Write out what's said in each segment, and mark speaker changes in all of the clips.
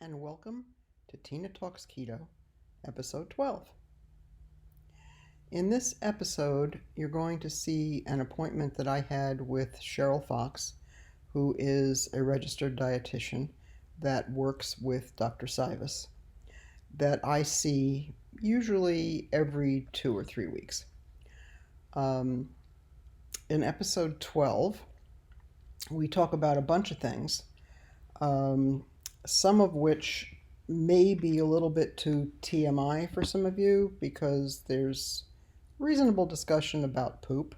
Speaker 1: and welcome to Tina Talks Keto, episode 12. In this episode, you're going to see an appointment that I had with Sheryl Fox, who is a registered dietitian that works with Dr. Cywes, that I see usually every 2 or 3 weeks. In episode 12, we talk about a bunch of things, some of which may be a little bit too TMI for some of you because there's reasonable discussion about poop.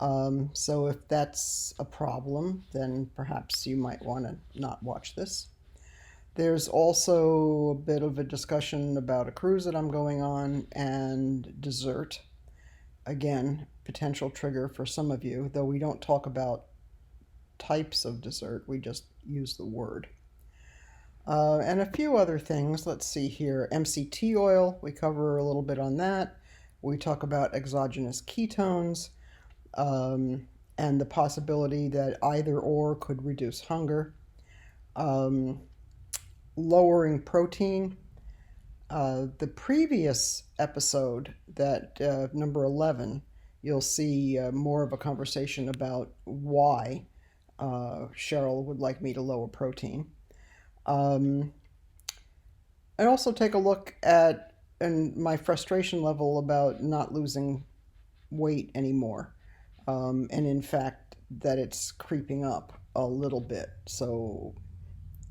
Speaker 1: So if that's a problem, then perhaps you might want to not watch this. There's also a bit of a discussion about a cruise that I'm going on and dessert. Again, potential trigger for some of you, though we don't talk about types of dessert, we just use the word. And a few other things. Let's see here. MCT oil, we cover a little bit on that. We talk about exogenous ketones and the possibility that either or could reduce hunger. Lowering protein. The previous episode, that number 11, you'll see more of a conversation about why Sheryl would like me to lower protein. And also take a look at my frustration level about not losing weight anymore. And in fact, that it's creeping up a little bit. So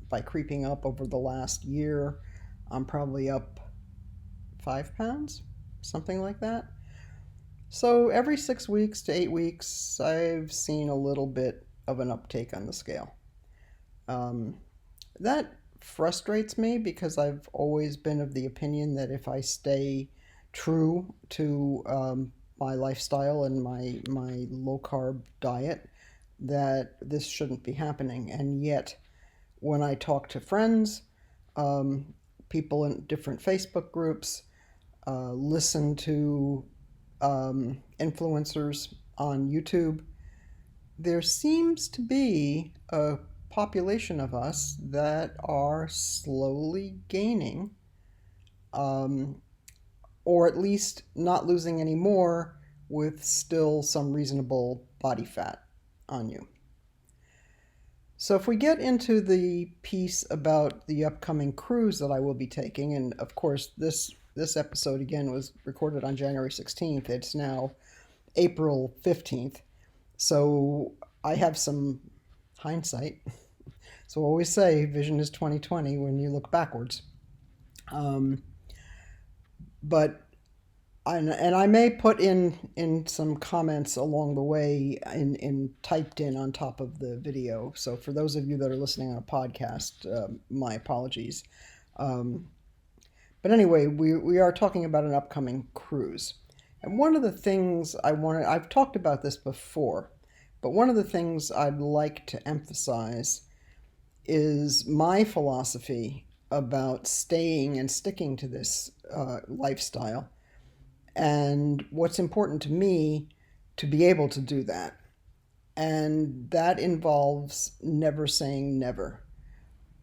Speaker 1: by creeping up over the last year, I'm probably up 5 pounds, something like that. So every 6 weeks to 8 weeks, I've seen a little bit of an uptake on the scale. That frustrates me because I've always been of the opinion that if I stay true to my lifestyle and my low-carb diet, that this shouldn't be happening. And yet, when I talk to friends, people in different Facebook groups, listen to influencers on YouTube, there seems to be a population of us that are slowly gaining, or at least not losing any more with still some reasonable body fat on you. So if we get into the piece about the upcoming cruise that I will be taking, and of course this episode again was recorded on January 16th, it's now April 15th, so I have some hindsight. So I always say vision is 20/20 when you look backwards. But I may put in some comments along the way in typed in on top of the video. So for those of you that are listening on a podcast, my apologies. But anyway, we are talking about an upcoming cruise. And one of the things I've talked about this before, but one of the things I'd like to emphasize is my philosophy about staying and sticking to this lifestyle, and what's important to me to be able to do that. And that involves never saying never.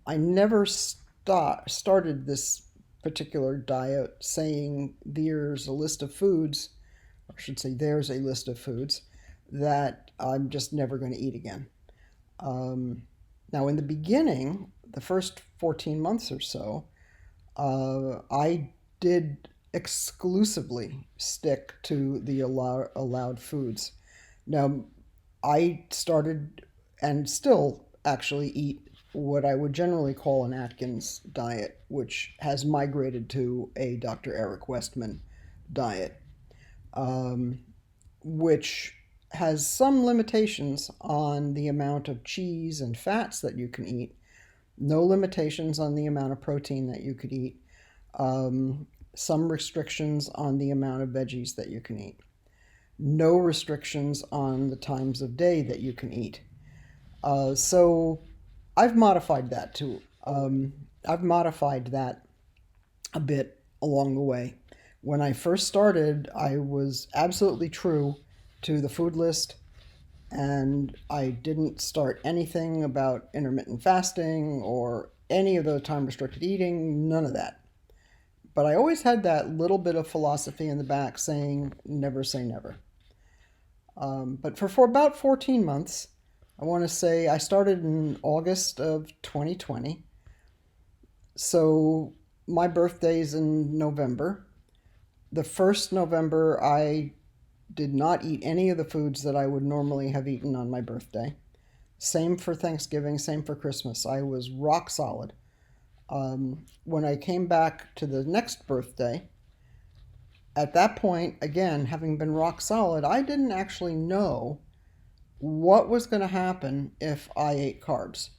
Speaker 1: I never started this particular diet saying there's a list of foods, or I should say there's a list of foods that I'm just never going to eat again. Now, in the beginning, the first 14 months or so, I did exclusively stick to the allowed foods. Now, I started and still actually eat what I would generally call an Atkins diet, which has migrated to a Dr. Eric Westman diet, which has some limitations on the amount of cheese and fats that you can eat, no limitations on the amount of protein that you could eat, some restrictions on the amount of veggies that you can eat, no restrictions on the times of day that you can eat. So I've modified that too. I've modified that a bit along the way. When I first started, I was absolutely true to the food list, And I didn't start anything about intermittent fasting or any of the time restricted eating, none of that. But I always had that little bit of philosophy in the back saying, never say never. But for about 14 months, I want to say I started in August of 2020. So my birthday's in November. The first November, I did not eat any of the foods that I would normally have eaten on my birthday. Same for Thanksgiving, same for Christmas. I was rock solid. When I came back to the next birthday, at that point, again, having been rock solid, I didn't actually know what was going to happen if I ate carbs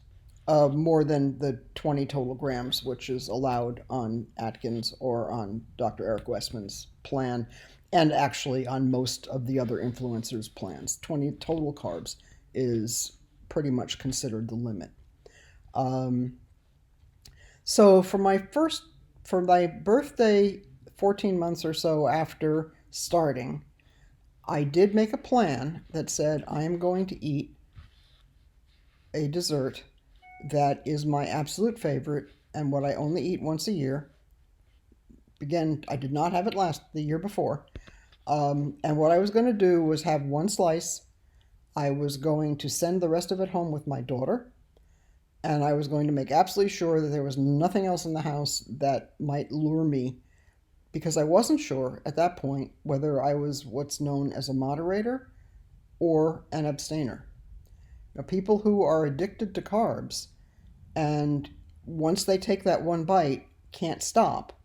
Speaker 1: more than the 20 total grams, which is allowed on Atkins or on Dr. Eric Westman's plan, and actually on most of the other influencers' plans. 20 total carbs is pretty much considered the limit. Um, so for my birthday, 14 months or so after starting, I did make a plan that said I am going to eat a dessert that is my absolute favorite and what I only eat once a year. Again, I did not have it the year before. And what I was going to do was have one slice. I was going to send the rest of it home with my daughter. And I was going to make absolutely sure that there was nothing else in the house that might lure me because I wasn't sure at that point whether I was what's known as a moderator or an abstainer. Now, people who are addicted to carbs and once they take that one bite can't stop,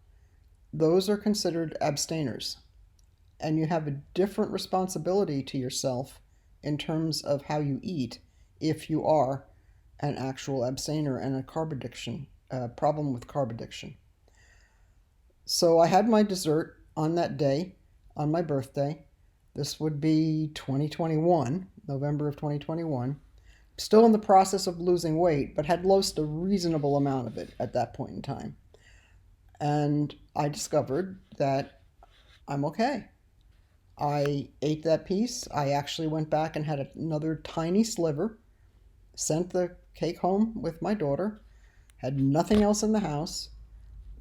Speaker 1: those are considered abstainers. And you have a different responsibility to yourself in terms of how you eat if you are an actual abstainer and a carb addiction, problem with carb addiction. So I had my dessert on that day, on my birthday. This would be 2021, November of 2021. Still in the process of losing weight, but had lost a reasonable amount of it at that point in time. And I discovered that I'm okay. I ate that piece. I actually went back and had another tiny sliver, sent the cake home with my daughter, had nothing else in the house.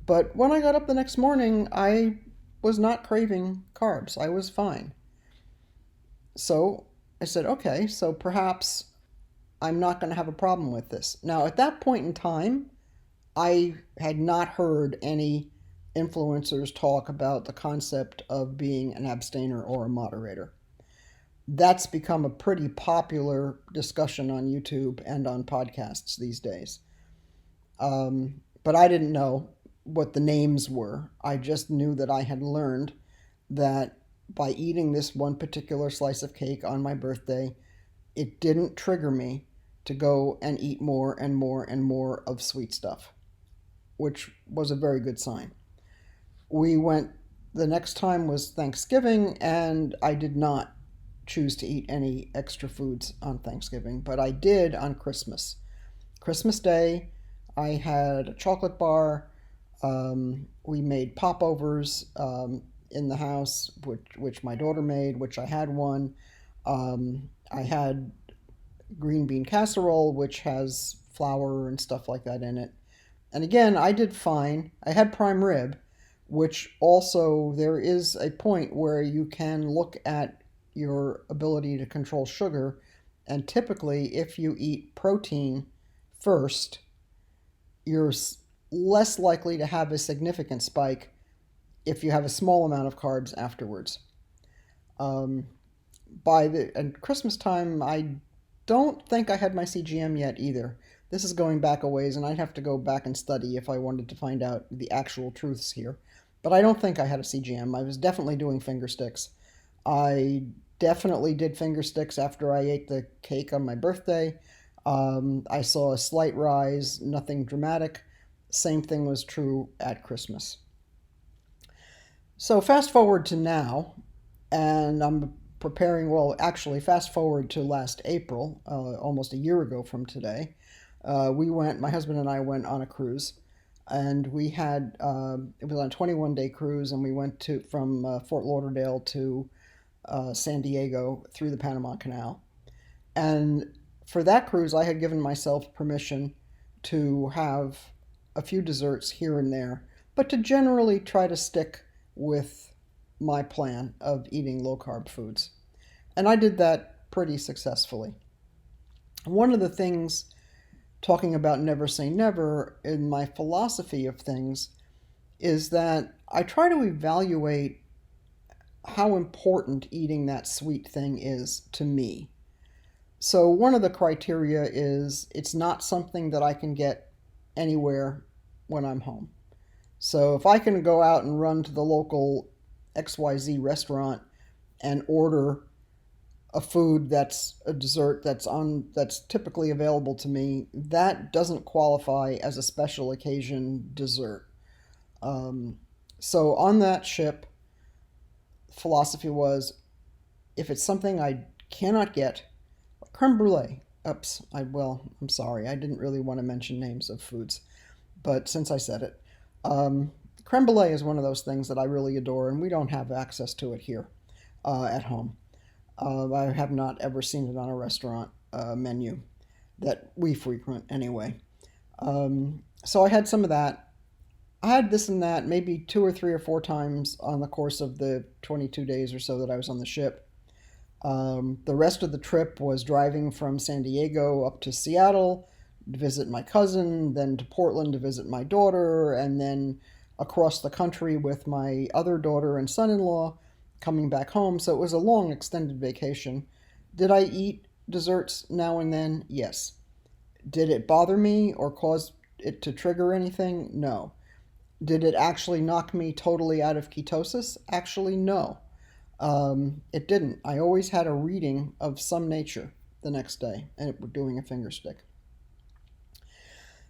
Speaker 1: But when I got up the next morning, I was not craving carbs. I was fine. So I said, okay, so perhaps I'm not going to have a problem with this. Now, at that point in time, I had not heard any influencers talk about the concept of being an abstainer or a moderator. That's become a pretty popular discussion on YouTube and on podcasts these days. But I didn't know what the names were. I just knew that I had learned that by eating this one particular slice of cake on my birthday, it didn't trigger me to go and eat more and more and more of sweet stuff, which was a very good sign. The next time was Thanksgiving, and I did not choose to eat any extra foods on Thanksgiving, but I did on Christmas. Christmas Day, I had a chocolate bar. We made popovers in the house, which my daughter made, which I had one. I had green bean casserole, which has flour and stuff like that in it. And again, I did fine. I had prime rib, which also there is a point where you can look at your ability to control sugar. And typically, if you eat protein first, you're less likely to have a significant spike if you have a small amount of carbs afterwards. At Christmas time, I don't think I had my CGM yet either. This is going back a ways, and I'd have to go back and study if I wanted to find out the actual truths here. But I don't think I had a CGM. I was definitely doing finger sticks. I definitely did finger sticks after I ate the cake on my birthday. I saw a slight rise, nothing dramatic. Same thing was true at Christmas. So fast forward to now, and I'm preparing, well, actually, fast forward to last April, almost a year ago from today. My husband and I went on a cruise, and it was on a 21-day cruise, and we went from Fort Lauderdale to San Diego through the Panama Canal. And for that cruise, I had given myself permission to have a few desserts here and there, but to generally try to stick with my plan of eating low carb foods. And I did that pretty successfully. One of the things, talking about never say never, in my philosophy of things, is that I try to evaluate how important eating that sweet thing is to me. So, one of the criteria is it's not something that I can get anywhere when I'm home. So, if I can go out and run to the local XYZ restaurant and order a food that's a dessert that's typically available to me, that doesn't qualify as a special occasion dessert. Um, so on that ship, philosophy was if it's something I cannot get, creme brulee. Oops, I'm sorry, I didn't really want to mention names of foods, but since I said it, um, creme brulee is one of those things that I really adore, and we don't have access to it here at home. I have not ever seen it on a restaurant menu that we frequent anyway. So I had some of that. I had this and that maybe two or three or four times on the course of the 22 days or so that I was on the ship. The rest of the trip was driving from San Diego up to Seattle to visit my cousin, then to Portland to visit my daughter, and then across the country with my other daughter and son in law coming back home. So it was a long, extended vacation. Did I eat desserts now and then? Yes. Did it bother me or cause it to trigger anything? No. Did it actually knock me totally out of ketosis? Actually, no. It didn't. I always had a reading of some nature the next day, and it was doing a finger stick.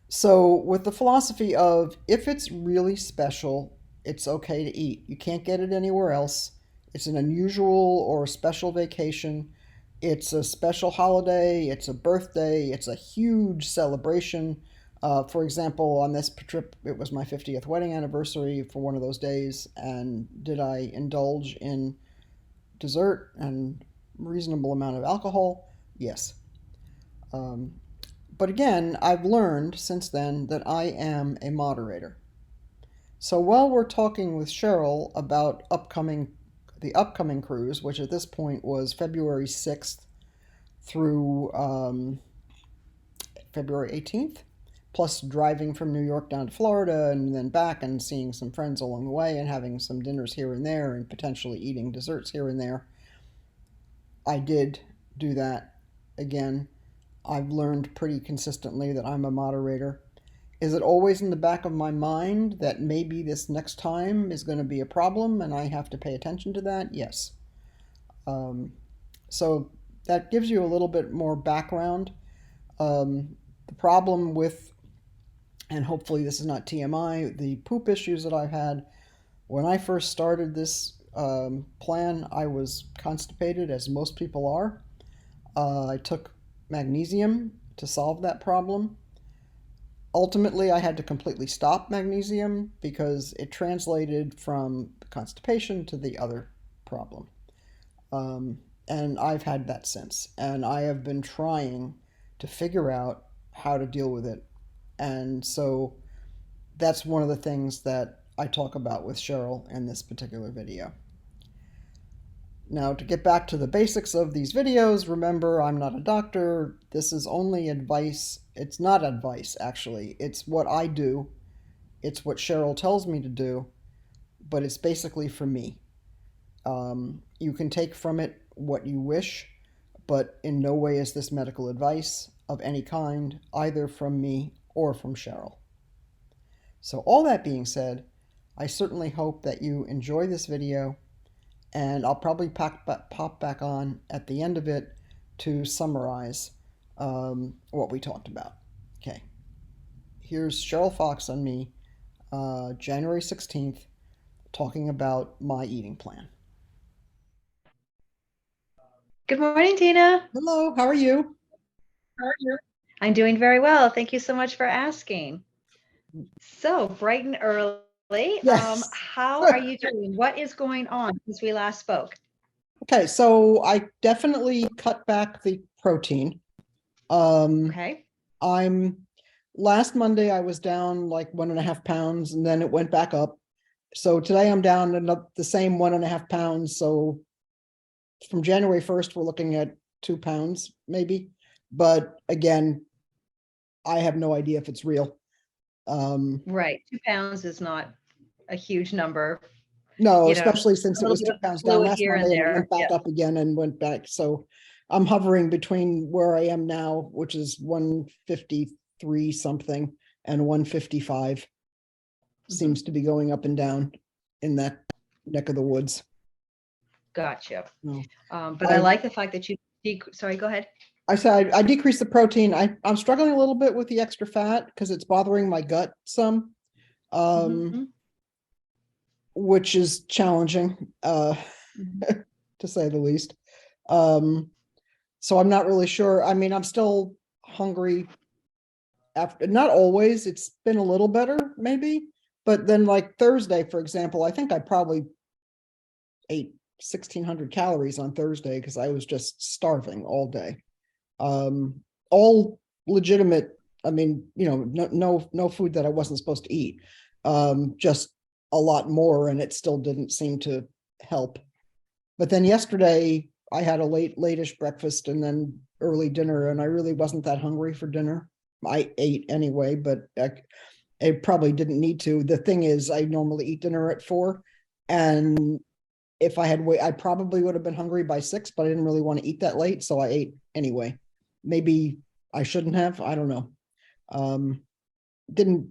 Speaker 1: So, with the philosophy of if it's really special, it's okay to eat. You can't get it anywhere else. It's an unusual or special vacation. It's a special holiday. It's a birthday. It's a huge celebration. For example, on this trip, it was my 50th wedding anniversary for one of those days. And did I indulge in dessert and reasonable amount of alcohol? Yes. Um, but again, I've learned since then that I am a moderator. So while we're talking with Sheryl about the upcoming cruise, which at this point was February 6th through February 18th, plus driving from New York down to Florida and then back and seeing some friends along the way and having some dinners here and there and potentially eating desserts here and there, I did do that again. I've learned pretty consistently that I'm a moderator. Is it always in the back of my mind that maybe this next time is going to be a problem and I have to pay attention to that? Yes. Um, so that gives you a little bit more background. The problem with, and hopefully this is not TMI, the poop issues that I've had. When I first started this plan, I was constipated, as most people are. I took magnesium to solve that problem. Ultimately, I had to completely stop magnesium because it translated from constipation to the other problem. Um, and I've had that since. And I have been trying to figure out how to deal with it. And so that's one of the things that I talk about with Sheryl in this particular video. Now, to get back to the basics of these videos, remember, I'm not a doctor. This is only advice. It's not advice, actually. It's what I do. It's what Sheryl tells me to do, but it's basically for me. You can take from it what you wish, but in no way is this medical advice of any kind, either from me or from Sheryl. So all that being said, I certainly hope that you enjoy this video, and I'll probably pop back on at the end of it to summarize what we talked about. Okay, here's Sheryl Fox on me, January 16th, talking about my eating plan.
Speaker 2: Good morning, Tina.
Speaker 1: Hello, how are you?
Speaker 2: How are you? I'm doing very well. Thank you so much for asking. So bright and early.
Speaker 1: Yes.
Speaker 2: How are you doing? What is going on since we last spoke?
Speaker 1: Okay, so I definitely cut back the protein. Um,
Speaker 2: Okay.
Speaker 1: last Monday I was down like 1.5 pounds, and then it went back up. So today I'm down the same 1.5 pounds. So from January 1st, we're looking at 2 pounds maybe. But again, I have no idea if it's real.
Speaker 2: Right. 2 pounds is not a huge number,
Speaker 1: No,
Speaker 2: you know,
Speaker 1: especially since
Speaker 2: a
Speaker 1: it
Speaker 2: little
Speaker 1: was
Speaker 2: bit
Speaker 1: two
Speaker 2: of
Speaker 1: pounds down
Speaker 2: fluid
Speaker 1: last
Speaker 2: here and
Speaker 1: Monday and it
Speaker 2: there.
Speaker 1: went back
Speaker 2: Yeah.
Speaker 1: up again and went back. So I'm hovering between where I am now, which is 153 something, and 155. Seems to be going up and down in that neck of the woods.
Speaker 2: Gotcha.
Speaker 1: No.
Speaker 2: But I like the fact that you, sorry, go ahead.
Speaker 1: I said I decreased the protein. I'm struggling a little bit with the extra fat because it's bothering my gut some,
Speaker 2: Mhm.
Speaker 1: which is challenging,
Speaker 2: Mhm.
Speaker 1: to say the least. Um, so I'm not really sure. I mean, I'm still hungry after, not always. It's been a little better, maybe. But then, like Thursday, for example, I think I probably ate 1,600 calories on Thursday because I was just starving all day. All legitimate. I mean, no food that I wasn't supposed to eat. Just a lot more, and it still didn't seem to help. But then yesterday I had a late-ish breakfast and then early dinner, and I really wasn't that hungry for dinner. I ate anyway, but I probably didn't need to. The thing is, I normally eat dinner at 4, and if I had I probably would have been hungry by 6, but I didn't really want to eat that late, so I ate anyway. Maybe I shouldn't have. I don't know. Didn't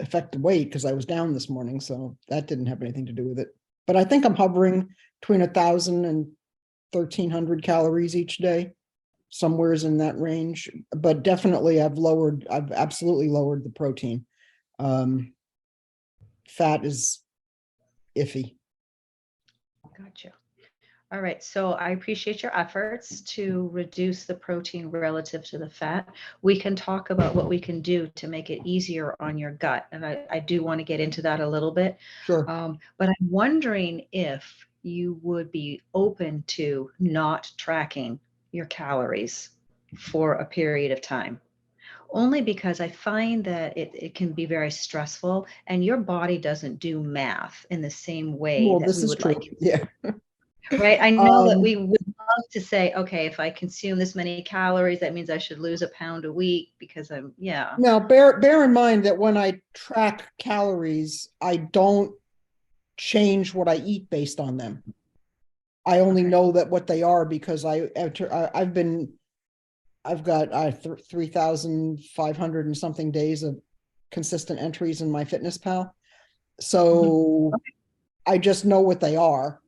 Speaker 1: affect the weight because I was down this morning, so that didn't have anything to do with it. But I think I'm hovering between 1,000 and 1,300 calories each day, somewhere's in that range. But definitely, I've absolutely lowered the protein. Fat is iffy.
Speaker 2: Gotcha. All right. So I appreciate your efforts to reduce the protein relative to the fat. We can talk about what we can do to make it easier on your gut. And I do want to get into that a little bit.
Speaker 1: Sure.
Speaker 2: But I'm wondering if you would be open to not tracking your calories for a period of time. Only because I find that it can be very stressful and your body doesn't do math in the same way
Speaker 1: Well,
Speaker 2: that
Speaker 1: this
Speaker 2: we
Speaker 1: is
Speaker 2: would like
Speaker 1: true.
Speaker 2: it to.
Speaker 1: Yeah.
Speaker 2: Right. I know that
Speaker 1: Um,
Speaker 2: we would love to say, okay, if I consume this many calories, that means I should lose a pound a week because yeah.
Speaker 1: Now, bear in mind that when I track calories, I don't change what I eat based on them. I only
Speaker 2: Okay.
Speaker 1: know that what they are because I've got 3,500 and something days of consistent entries in my Fitness Pal.
Speaker 2: Mhm.
Speaker 1: So I just know what they are,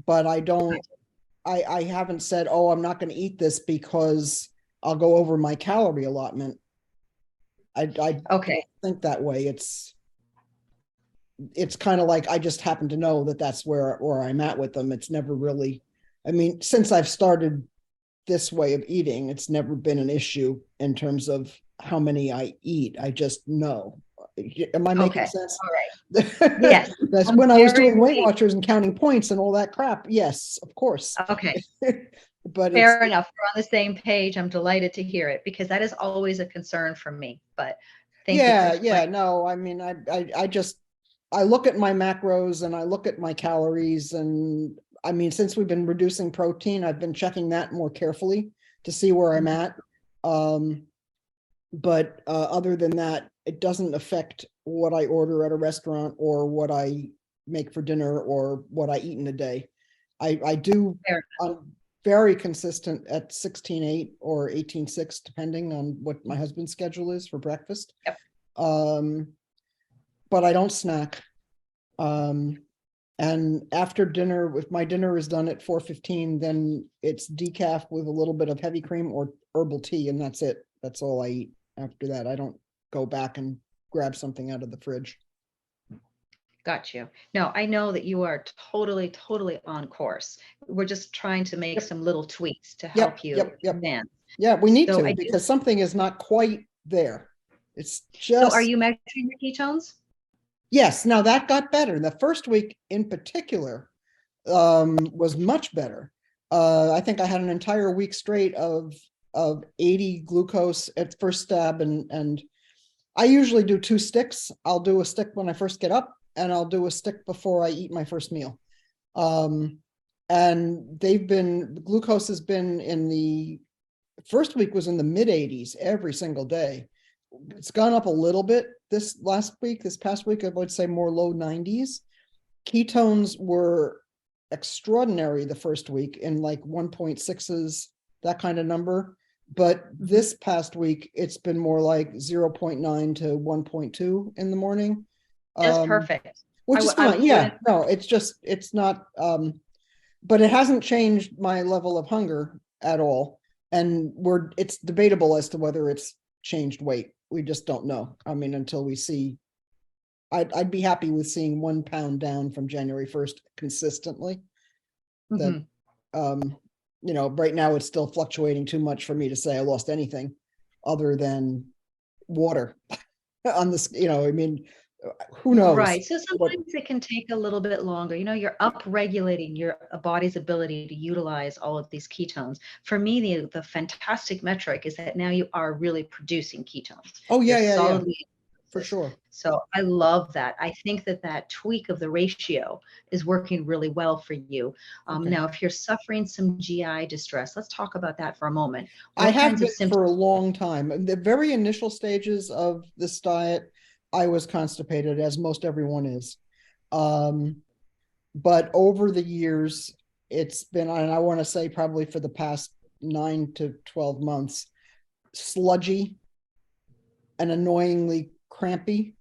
Speaker 1: but
Speaker 2: Okay.
Speaker 1: I haven't said, oh, I'm not going to eat this because I'll go over my calorie allotment. I
Speaker 2: Okay.
Speaker 1: don't think that way. It's kind of like I just happen to know that that's where I'm at with them. It's never really, I mean, since I've started this way of eating, it's never been an issue in terms of how many I eat. I just know. Am I making
Speaker 2: Okay.
Speaker 1: sense?
Speaker 2: All right. Yes.
Speaker 1: That's
Speaker 2: I'm
Speaker 1: when I was
Speaker 2: very
Speaker 1: doing Weight
Speaker 2: relieved.
Speaker 1: Watchers and counting points and all that crap. Yes, of course.
Speaker 2: Okay.
Speaker 1: But it's
Speaker 2: Fair enough. We're on the same page. I'm delighted to hear it because that is always a concern for me. But thank you for
Speaker 1: yeah,
Speaker 2: explaining.
Speaker 1: no, I mean, I just, I look at my macros and I look at my calories, and I mean, since we've been reducing protein, I've been checking that more carefully to see where I'm
Speaker 2: Mhm.
Speaker 1: at. But other than that, it doesn't affect what I order at a restaurant or what I make for dinner or what I eat in a day. I do,
Speaker 2: Fair
Speaker 1: I'm very consistent at 16:8 or 18:6, depending on what my husband's schedule is for breakfast.
Speaker 2: enough.
Speaker 1: Um, but I don't snack. Um, and after dinner, if my dinner is done at 4:15, then it's decaf with a little bit of heavy cream or herbal tea, and that's it. That's all I eat after that. I don't go back and grab something out of the fridge.
Speaker 2: Got you. No, I know that you are totally, totally on course. We're just trying to make
Speaker 1: Yep,
Speaker 2: some little tweaks to
Speaker 1: yep,
Speaker 2: help you
Speaker 1: yep, yep.
Speaker 2: advance.
Speaker 1: Yeah, we need
Speaker 2: So
Speaker 1: to
Speaker 2: I do.
Speaker 1: because something is not quite there. It's
Speaker 2: So are
Speaker 1: just,
Speaker 2: you measuring your ketones?
Speaker 1: yes, now that got better. The first week in particular was much better. I think I had an entire week straight of 80 glucose at first stab, and I usually do 2 sticks. I'll do a stick when I first get up, and I'll do a stick before I eat my first meal. Um, and glucose has been in the first week was in the mid 80s every single day. It's gone up a little bit this past week, I would say more low 90s. Ketones were extraordinary the first week in like 1.6s, that kind of number. But this past week, it's been more like 0.9 to 1.2 in the morning,
Speaker 2: That's
Speaker 1: um,
Speaker 2: perfect.
Speaker 1: which is
Speaker 2: I
Speaker 1: fine. Yeah,
Speaker 2: wouldn't.
Speaker 1: no, it's not, but it hasn't changed my level of hunger at all. And it's debatable as to whether it's changed weight. We just don't know. I mean, until we see, I'd be happy with seeing 1 pound down from January 1st consistently. That,
Speaker 2: Mhm.
Speaker 1: um, right now it's still fluctuating too much for me to say I lost anything other than water on this, I mean, who knows
Speaker 2: Right. So
Speaker 1: what,
Speaker 2: sometimes it can take a little bit longer. You're up-regulating your body's ability to utilize all of these ketones. For me, the fantastic metric is that now you are really producing ketones.
Speaker 1: oh
Speaker 2: You're
Speaker 1: yeah, yeah, yeah,
Speaker 2: solidly in
Speaker 1: for
Speaker 2: this.
Speaker 1: sure.
Speaker 2: So I love that. I think that tweak of the ratio is working really well for you.
Speaker 1: Okay.
Speaker 2: Now, if you're suffering some GI distress, let's talk about that for a moment.
Speaker 1: I
Speaker 2: What
Speaker 1: have
Speaker 2: kinds of
Speaker 1: been for a
Speaker 2: symptoms?
Speaker 1: long time. In the very initial stages of this diet, I was constipated, as most everyone is. Um, but over the years, it's been, and I want to say probably for the past 9 to 12 months, sludgy and annoyingly crampy.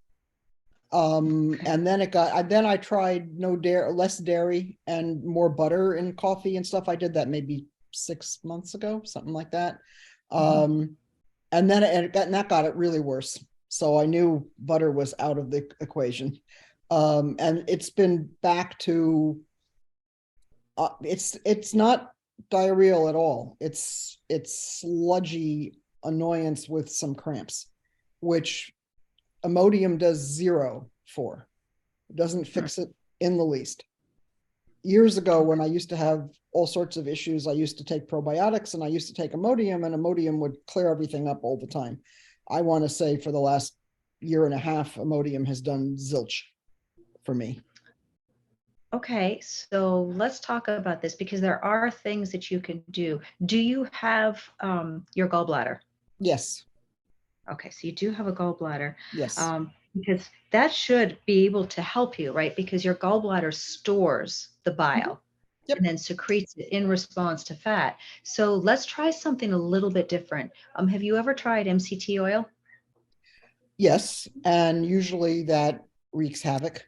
Speaker 2: Okay.
Speaker 1: And then I tried no dairy, less dairy and more butter in coffee and stuff. I did that maybe 6 months ago, something like that.
Speaker 2: Mhm.
Speaker 1: Um, and that got it really worse. So I knew butter was out of the equation. And it's been back to, it's not diarrheal at all. It's sludgy annoyance with some cramps, which Imodium does zero for. It doesn't
Speaker 2: Hmm.
Speaker 1: fix it in the least. Years ago, when
Speaker 2: Okay.
Speaker 1: I used to have all sorts of issues, I used to take probiotics and I used to take Imodium, and Imodium would clear everything up all the time. I want to say for the last year and a half, Imodium has done zilch for me.
Speaker 2: Okay, so let's talk about this because there are things that you can do. Do you have your gallbladder?
Speaker 1: Yes,
Speaker 2: Okay, so you do have a gallbladder,
Speaker 1: yes.
Speaker 2: because that should be able to help you, right? Because your gallbladder stores the
Speaker 1: Mhm.
Speaker 2: bile and
Speaker 1: Yep.
Speaker 2: then secretes it in response to fat. So let's try something a little bit different. Have you ever tried MCT oil?
Speaker 1: Yes. And usually that wreaks havoc.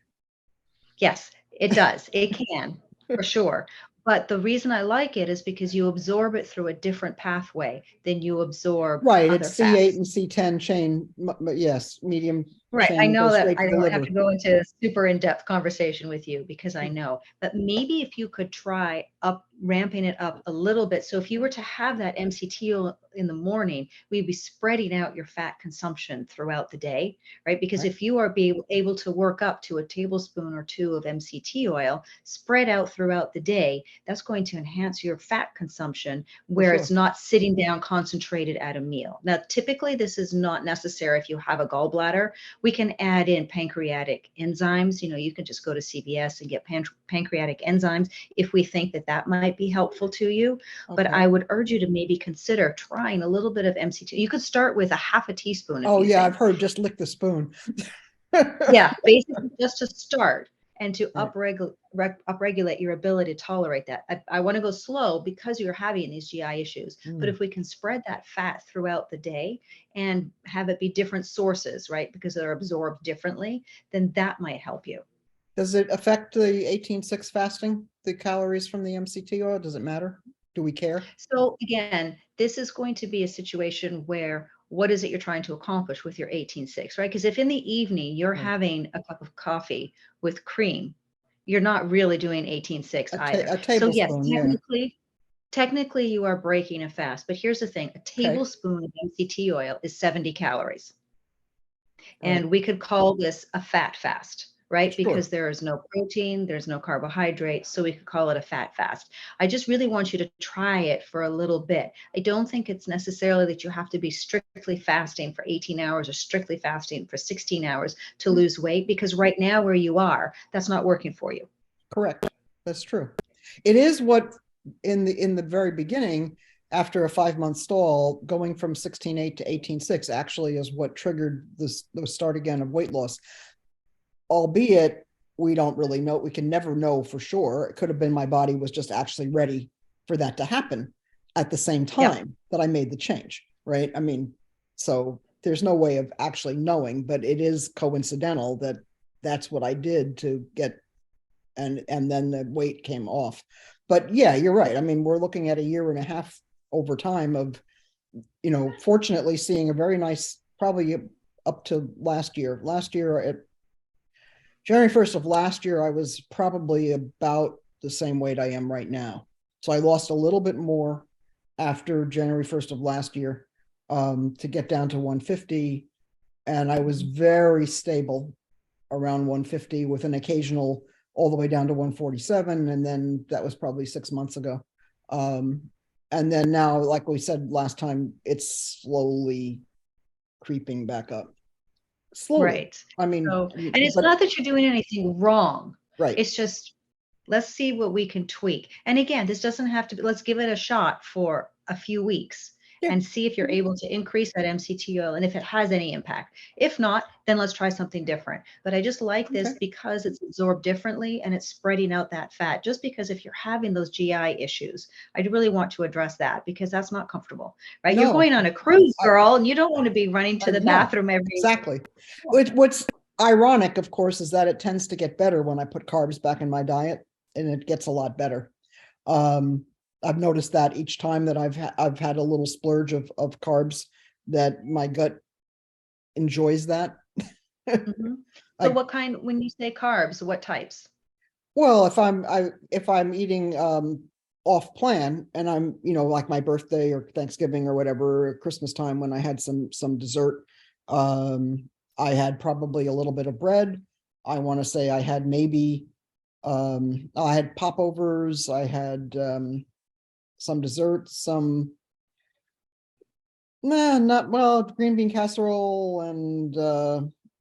Speaker 2: Yes, it does. It can, for sure. But the reason I like it is because you absorb it through a different pathway than you absorb
Speaker 1: Right. It's
Speaker 2: other
Speaker 1: C8
Speaker 2: fats.
Speaker 1: and C10 chain, but yes, medium
Speaker 2: Right. I
Speaker 1: chain
Speaker 2: know
Speaker 1: goes
Speaker 2: that
Speaker 1: straight
Speaker 2: I
Speaker 1: to the
Speaker 2: don't have
Speaker 1: liver.
Speaker 2: to go into a super in-depth conversation with you because I know. But maybe if you could try up ramping it up a little bit. So if you were to have that MCT oil in the morning, we'd be spreading out your fat consumption throughout the day, right? Because
Speaker 1: Right.
Speaker 2: if you are able to work up to a tablespoon or two of MCT oil spread out throughout the day, that's going to enhance your fat consumption
Speaker 1: For
Speaker 2: where it's
Speaker 1: sure.
Speaker 2: not sitting down concentrated at a meal. Now, typically this is not necessary if you have a gallbladder. We can add in pancreatic enzymes. You can just go to CVS and get pancreatic enzymes if we think that might be helpful to you. But
Speaker 1: Okay.
Speaker 2: I would urge you to maybe consider trying a little bit of MCT. You could start with a half a teaspoon if
Speaker 1: Oh
Speaker 2: you
Speaker 1: yeah, I've
Speaker 2: think.
Speaker 1: heard just lick the spoon.
Speaker 2: Yeah, basically just to start and to
Speaker 1: Right.
Speaker 2: upregulate your ability to tolerate that. I want to go slow because you're having these GI issues. But
Speaker 1: Mm.
Speaker 2: if we can spread that fat throughout the day and have it be different sources, right? Because they're absorbed differently, then that might help you.
Speaker 1: Does it affect the 18/6 fasting, the calories from the MCT oil? Does it matter? Do we care?
Speaker 2: So again, this is going to be a situation where what is it you're trying to accomplish with your 18/6, right? Because if in the evening you're
Speaker 1: Right.
Speaker 2: having a cup of coffee with cream, you're not really doing 18/6 either.
Speaker 1: A
Speaker 2: So yes,
Speaker 1: tablespoon, yeah.
Speaker 2: technically you are breaking a fast, but here's the thing, a
Speaker 1: Okay.
Speaker 2: tablespoon of MCT oil is 70 calories.
Speaker 1: Right.
Speaker 2: And we could call this a fat fast. right?
Speaker 1: Sure.
Speaker 2: Because there is no protein, there's no carbohydrates, so we could call it a fat fast. I just really want you to try it for a little bit. I don't think it's necessarily that you have to be strictly fasting for 18 hours or strictly fasting for 16 hours to lose weight, because right now where you are, that's not working for you.
Speaker 1: Correct. That's true. It is what in the very beginning, after a 5 month stall, going from 16.8 to 18.6 actually is what triggered this the start again of weight loss. Albeit we don't really know, we can never know for sure. It could have been my body was just actually ready for that to happen at the same
Speaker 2: Yep.
Speaker 1: time that I made the change, right? I mean, so there's no way of actually knowing, but it is coincidental that that's what I did to get, and then the weight came off. But yeah, you're right. I mean, we're looking at a year and a half over time of, fortunately seeing a very nice, probably up to last year. Last year, at January 1st of last year, I was probably about the same weight I am right now. So I lost a little bit more after January 1st of last year, to get down to 150. And I was very stable around 150 with an occasional all the way down to 147. And then that was probably 6 months ago. And then now, like we said last time, it's slowly creeping back up. Slowly.
Speaker 2: Right.
Speaker 1: I mean,
Speaker 2: So, and it's
Speaker 1: but
Speaker 2: not that you're doing anything wrong.
Speaker 1: right.
Speaker 2: It's just, let's see what we can tweak. And again, this doesn't have to be, let's give it a shot for a few weeks
Speaker 1: Yeah.
Speaker 2: and see if you're able to increase that MCT oil and if it has any impact. If not, then let's try something different. But I just like this
Speaker 1: Okay.
Speaker 2: because it's absorbed differently and it's spreading out that fat. Just because if you're having those GI issues, I do really want to address that because that's not comfortable, right? You're
Speaker 1: No,
Speaker 2: going on a cruise,
Speaker 1: I,
Speaker 2: girl, and you don't want to be running to the
Speaker 1: no,
Speaker 2: bathroom every.
Speaker 1: exactly. What's ironic, of course, is that it tends to get better when I put carbs back in my diet, and it gets a lot better. Um, I've noticed that each time that I've had a little splurge of carbs, that my gut enjoys that.
Speaker 2: Mhm. So
Speaker 1: I
Speaker 2: what kind, when you say carbs, what types?
Speaker 1: Well, if I'm eating off plan, and I'm, like my birthday or Thanksgiving or whatever, or Christmas time, when I had some dessert, um I had probably a little bit of bread. I want to say I had maybe I had popovers, I had some desserts, some, nah, not well, green bean casserole, and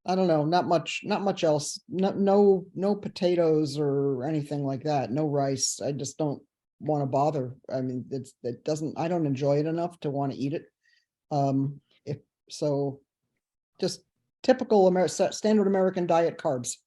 Speaker 1: I don't know, not much else. No potatoes or anything like that. No rice. I just don't want to bother. I mean, it doesn't, I don't enjoy it enough to want to eat it. If so, just typical standard American diet carbs.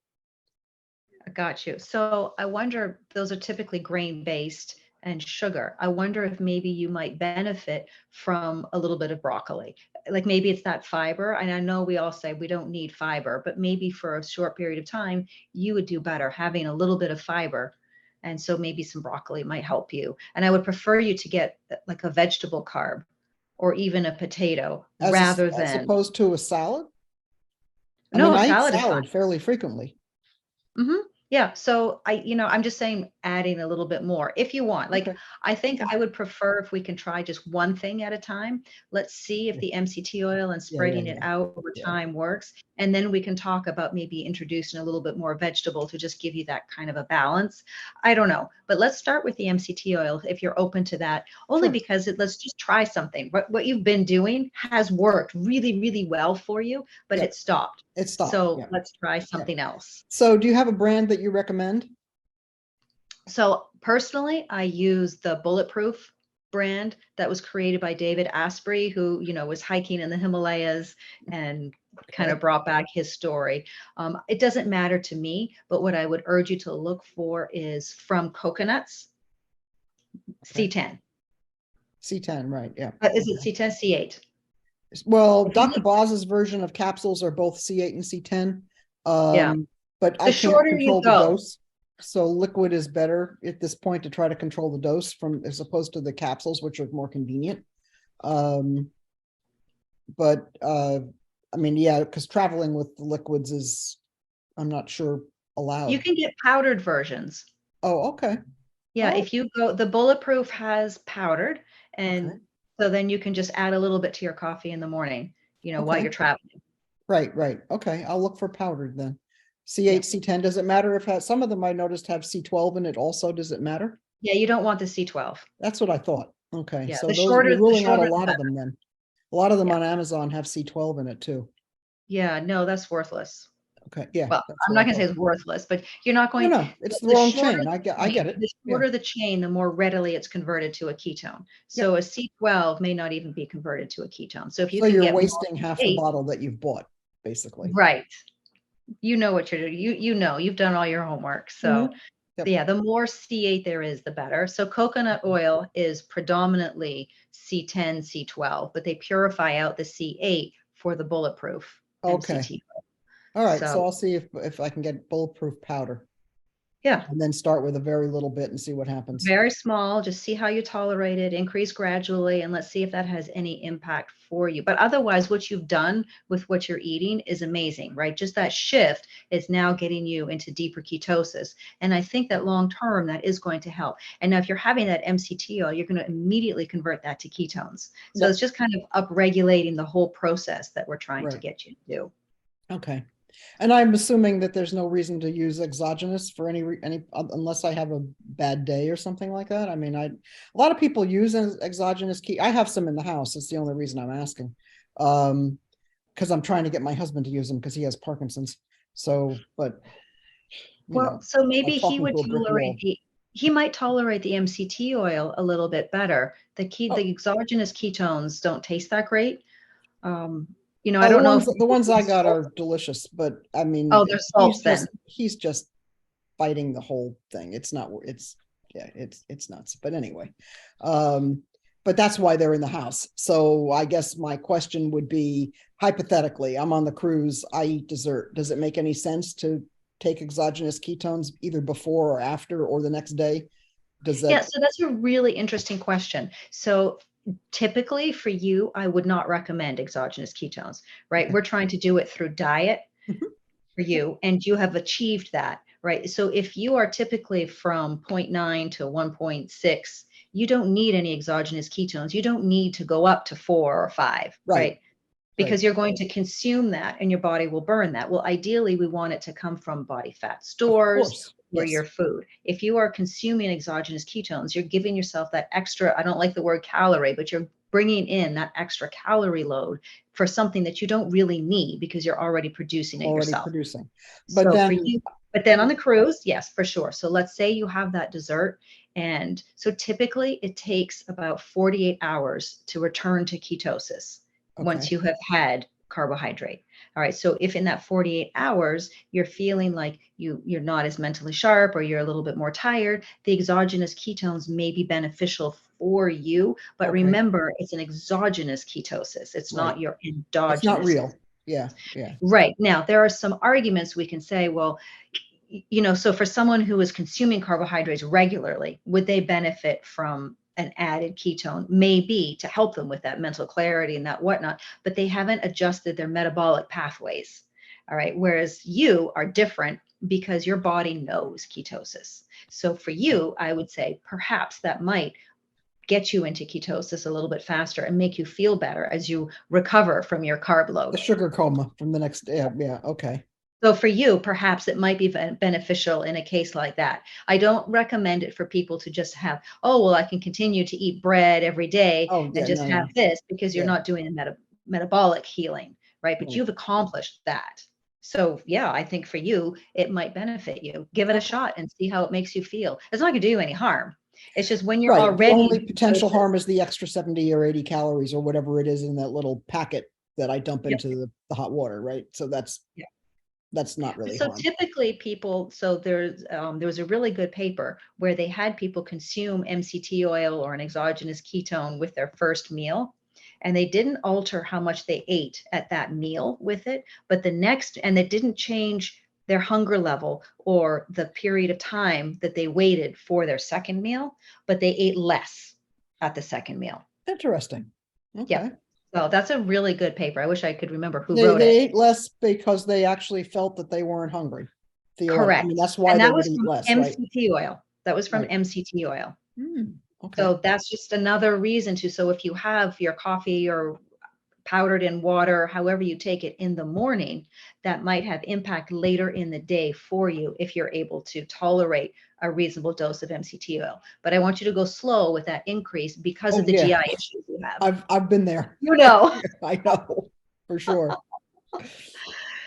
Speaker 2: I got you. So I wonder, those are typically grain based and sugar. I wonder if maybe you might benefit from a little bit of broccoli. Like maybe it's that fiber. And I know we all say we don't need fiber, but maybe for a short period of time, you would do better having a little bit of fiber. And so maybe some broccoli might help you. And I would prefer you to get like a vegetable carb or even a potato rather
Speaker 1: As
Speaker 2: than,
Speaker 1: opposed to a salad. I
Speaker 2: no,
Speaker 1: mean,
Speaker 2: a
Speaker 1: I eat
Speaker 2: salad is fine.
Speaker 1: salad fairly frequently.
Speaker 2: Hmm. Yeah. So I'm just saying adding a little bit more if you want. Like,
Speaker 1: Okay.
Speaker 2: I think I would prefer if we can try just one thing at a time. Let's see if
Speaker 1: Yeah.
Speaker 2: the MCT oil and
Speaker 1: Yeah. Yeah.
Speaker 2: spreading it
Speaker 1: Yeah.
Speaker 2: out over
Speaker 1: Yeah.
Speaker 2: time works. And then we can talk about maybe introducing a little bit more vegetable to just give you that kind of a balance. I don't know. But let's start with the MCT oil if you're open to that, only
Speaker 1: Sure.
Speaker 2: because let's just try something. What you've been doing has worked really, really well for you, but
Speaker 1: Yeah.
Speaker 2: it stopped.
Speaker 1: It stopped.
Speaker 2: So
Speaker 1: Yeah.
Speaker 2: let's try
Speaker 1: Yeah.
Speaker 2: something else.
Speaker 1: So do you have a brand that you recommend?
Speaker 2: So personally, I use the Bulletproof brand that was created by David Asprey, who, was hiking in the Himalayas and kind of
Speaker 1: Okay.
Speaker 2: brought back his story. It doesn't matter to me, but what I would urge you to look for is from coconuts,
Speaker 1: Okay.
Speaker 2: C10.
Speaker 1: C10, right. Yeah.
Speaker 2: Is it
Speaker 1: Okay.
Speaker 2: C10, C8?
Speaker 1: Well,
Speaker 2: If you
Speaker 1: Dr.
Speaker 2: look,
Speaker 1: Boz's version of capsules are both C8 and C10.
Speaker 2: yeah,
Speaker 1: But I
Speaker 2: the
Speaker 1: can't
Speaker 2: shorter you
Speaker 1: control the
Speaker 2: go.
Speaker 1: dose. So liquid is better at this point to try to control the dose, from as opposed to the capsules, which are more convenient. Um, but I mean, yeah, because traveling with the liquids is, I'm not sure,
Speaker 2: You
Speaker 1: allowed.
Speaker 2: can get powdered versions.
Speaker 1: Oh, okay.
Speaker 2: Yeah,
Speaker 1: Oh,
Speaker 2: if you go, the Bulletproof has powdered,
Speaker 1: okay.
Speaker 2: and so then you can just add a little bit to your coffee in the morning, while
Speaker 1: Okay.
Speaker 2: you're traveling.
Speaker 1: Right, right. Okay. I'll look for powdered then. C8,
Speaker 2: Yeah.
Speaker 1: C10, does it matter if some of them I noticed have C12 in it also? Does it matter?
Speaker 2: Yeah, you don't want the C12.
Speaker 1: That's what I thought. Okay,
Speaker 2: Yeah,
Speaker 1: so those, you're
Speaker 2: the
Speaker 1: ruling out a
Speaker 2: shorter the
Speaker 1: lot of
Speaker 2: better.
Speaker 1: them then. A lot of them
Speaker 2: Yeah.
Speaker 1: on Amazon have C12 in it too.
Speaker 2: Yeah, no, that's worthless.
Speaker 1: Okay, yeah,
Speaker 2: Well,
Speaker 1: that's
Speaker 2: I'm
Speaker 1: what
Speaker 2: not
Speaker 1: I
Speaker 2: going to say
Speaker 1: thought.
Speaker 2: it's worthless, but you're not
Speaker 1: No,
Speaker 2: going,
Speaker 1: no, it's the
Speaker 2: the
Speaker 1: wrong
Speaker 2: shorter
Speaker 1: chain. I get it.
Speaker 2: the
Speaker 1: Yeah,
Speaker 2: shorter the chain, the more readily it's converted to a ketone. So
Speaker 1: yep.
Speaker 2: a C12 may not even be converted to a ketone. So if you
Speaker 1: So
Speaker 2: can
Speaker 1: you're
Speaker 2: get more
Speaker 1: wasting half the
Speaker 2: C8,
Speaker 1: bottle that you've bought, basically.
Speaker 2: right. You know what you're doing. You know, you've done all your homework. So
Speaker 1: Yep.
Speaker 2: yeah, the more C8 there is, the better. So coconut oil is predominantly C10, C12, but they purify out the C8 for the bulletproof
Speaker 1: Okay.
Speaker 2: MCT.
Speaker 1: All right. So
Speaker 2: So
Speaker 1: I'll see if I can get bulletproof powder
Speaker 2: yeah,
Speaker 1: and then start with a very little bit and see what happens.
Speaker 2: very small, just see how you tolerate it, increase gradually, and let's see if that has any impact for you. But otherwise, what you've done with what you're eating is amazing, right? Just that shift is now getting you into deeper ketosis. And I think that long term, that is going to help. And now, if you're having that MCT oil, you're going to immediately convert that to ketones. So it's
Speaker 1: Yep.
Speaker 2: just kind of upregulating the whole process that we're trying to
Speaker 1: Right.
Speaker 2: get you to do.
Speaker 1: Okay. And I'm assuming that there's no reason to use exogenous for any unless I have a bad day or something like that. I mean, a lot of people use exogenous key. I have some in the house. It's the only reason I'm asking. Because I'm trying to get my husband to use them because he has Parkinson's. So, but
Speaker 2: Well, so maybe
Speaker 1: like
Speaker 2: he
Speaker 1: talking
Speaker 2: would
Speaker 1: to a brick
Speaker 2: tolerate
Speaker 1: wall.
Speaker 2: he might tolerate the MCT oil a little bit better.
Speaker 1: Oh,
Speaker 2: The exogenous ketones don't taste that great. Um, I
Speaker 1: oh,
Speaker 2: don't know if
Speaker 1: the
Speaker 2: people
Speaker 1: ones I
Speaker 2: use
Speaker 1: got
Speaker 2: salts.
Speaker 1: are delicious, but I mean,
Speaker 2: Oh, they're salts then.
Speaker 1: he's just fighting the whole thing. It's not, yeah, it's nuts. But anyway, um, but that's why they're in the house. So I guess my question would be, hypothetically, I'm on the cruise, I eat dessert. Does it make any sense to take exogenous ketones either before or after or the next day? Does
Speaker 2: Yeah,
Speaker 1: that?
Speaker 2: so that's a really interesting question. So typically for you, I would not recommend exogenous ketones, right?
Speaker 1: Okay.
Speaker 2: We're trying to do it through diet
Speaker 1: Mhm.
Speaker 2: for you, and you have achieved that, right? So if you are typically from zero point 0.9 to 1.6, you don't need any exogenous ketones. You don't need to go up to 4 or 5,
Speaker 1: Right,
Speaker 2: right?
Speaker 1: right.
Speaker 2: Because you're going to consume that and your body will burn that. Well, ideally, we want it to come from body fat
Speaker 1: Of
Speaker 2: stores
Speaker 1: course.
Speaker 2: or
Speaker 1: Yes.
Speaker 2: your food. If you are consuming exogenous ketones, you're giving yourself that extra, I don't like the word calorie, but you're bringing in that extra calorie load for something that you don't really need because you're already producing it
Speaker 1: Already
Speaker 2: yourself.
Speaker 1: producing. But
Speaker 2: So for
Speaker 1: then,
Speaker 2: you, but then on the cruise, yes, for sure. So let's say you have that dessert. And so typically it takes about 48 hours to return to ketosis once
Speaker 1: okay.
Speaker 2: you have had carbohydrate. All right. So if in that 48 hours you're feeling like you're not as mentally sharp or you're a little bit more tired, the exogenous ketones may be beneficial for you. But
Speaker 1: Okay.
Speaker 2: remember, it's an exogenous ketosis. It's
Speaker 1: Right.
Speaker 2: not your
Speaker 1: It's not
Speaker 2: endogenous.
Speaker 1: real. Yeah. Yeah.
Speaker 2: Right. Now, there are some arguments we can say, well, so for someone who is consuming carbohydrates regularly, would they benefit from an added ketone? Maybe to help them with that mental clarity and that whatnot, but they haven't adjusted their metabolic pathways. All right. Whereas you are different because your body knows ketosis. So for you, I would say perhaps that might get you into ketosis a little bit faster and make you feel better as you recover from your carb
Speaker 1: The
Speaker 2: load.
Speaker 1: sugar coma from the next. Yeah. Yeah. Okay.
Speaker 2: So for you, perhaps it might be beneficial in a case like that. I don't recommend it for people to just have, oh, well, I can continue to eat bread every day
Speaker 1: Oh
Speaker 2: and
Speaker 1: yeah.
Speaker 2: just
Speaker 1: No.
Speaker 2: have
Speaker 1: No.
Speaker 2: this because you're
Speaker 1: Yeah.
Speaker 2: not doing a metabolic healing, right? But
Speaker 1: Right.
Speaker 2: you've accomplished that. So yeah, I think for you, it might benefit you. Give it a
Speaker 1: Okay.
Speaker 2: shot and see how it makes you feel. It's not going to do you any harm. It's just when you're
Speaker 1: Right. The
Speaker 2: already
Speaker 1: only
Speaker 2: in
Speaker 1: potential
Speaker 2: ketosis.
Speaker 1: harm is the extra 70 or 80 calories or whatever it is in that little packet that I dump
Speaker 2: Yep.
Speaker 1: into the hot water. Right. So that's not really
Speaker 2: So
Speaker 1: harm.
Speaker 2: typically people, so there was a really good paper where they had people consume MCT oil or an exogenous ketone with their first meal, and they didn't alter how much they ate at that meal with it, but the next, and it didn't change their hunger level or the period of time that they waited for their second meal, but they ate less at the second meal.
Speaker 1: Interesting.
Speaker 2: Yep.
Speaker 1: Okay.
Speaker 2: So that's a really good paper. I wish I could remember who
Speaker 1: They
Speaker 2: wrote it.
Speaker 1: ate less because they actually felt that they weren't hungry. Theoretically, I mean
Speaker 2: Correct.
Speaker 1: that's why
Speaker 2: And
Speaker 1: they
Speaker 2: that
Speaker 1: would
Speaker 2: was
Speaker 1: eat
Speaker 2: from
Speaker 1: less, right?
Speaker 2: MCT oil. That was from
Speaker 1: Right.
Speaker 2: MCT oil.
Speaker 1: Hmm. Okay.
Speaker 2: So that's just another reason to. So if you have your coffee or powdered in water, however you take it in the morning, that might have impact later in the day for you if you're able to tolerate a reasonable dose of MCT oil. But I want you to go slow with that increase because
Speaker 1: Oh
Speaker 2: of the
Speaker 1: yeah,
Speaker 2: GI issues you have.
Speaker 1: I've been there.
Speaker 2: You know.
Speaker 1: I know for sure.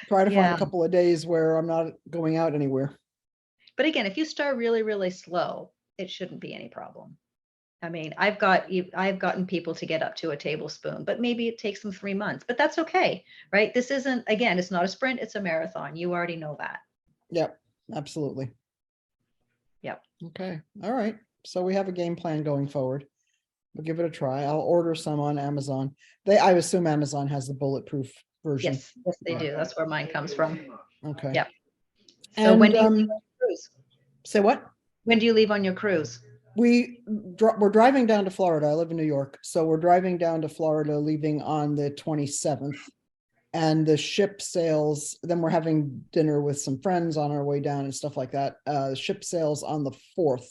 Speaker 1: Try to find a
Speaker 2: Yeah.
Speaker 1: couple of days where I'm not going out anywhere.
Speaker 2: But again, if you start really, really slow, it shouldn't be any problem. I mean, I've gotten people to get up to a tablespoon, but maybe it takes them 3 months, but that's okay, right? This isn't, again, it's not a sprint, it's a marathon. You already know that.
Speaker 1: Yep, absolutely.
Speaker 2: Yep.
Speaker 1: Okay. All right. So we have a game plan going forward. We'll give it a try. I'll order some on Amazon. I assume Amazon has the bulletproof version.
Speaker 2: Yes, they do. That's where mine comes from.
Speaker 1: Okay.
Speaker 2: Yep. So when
Speaker 1: And
Speaker 2: do you leave on your cruise?
Speaker 1: say what?
Speaker 2: When do you leave on your cruise?
Speaker 1: We're driving down to Florida. I live in New York, so we're driving down to Florida, leaving on the 27th. And the ship sails. Then we're having dinner with some friends on our way down and stuff like that. The ship sails on the 4th,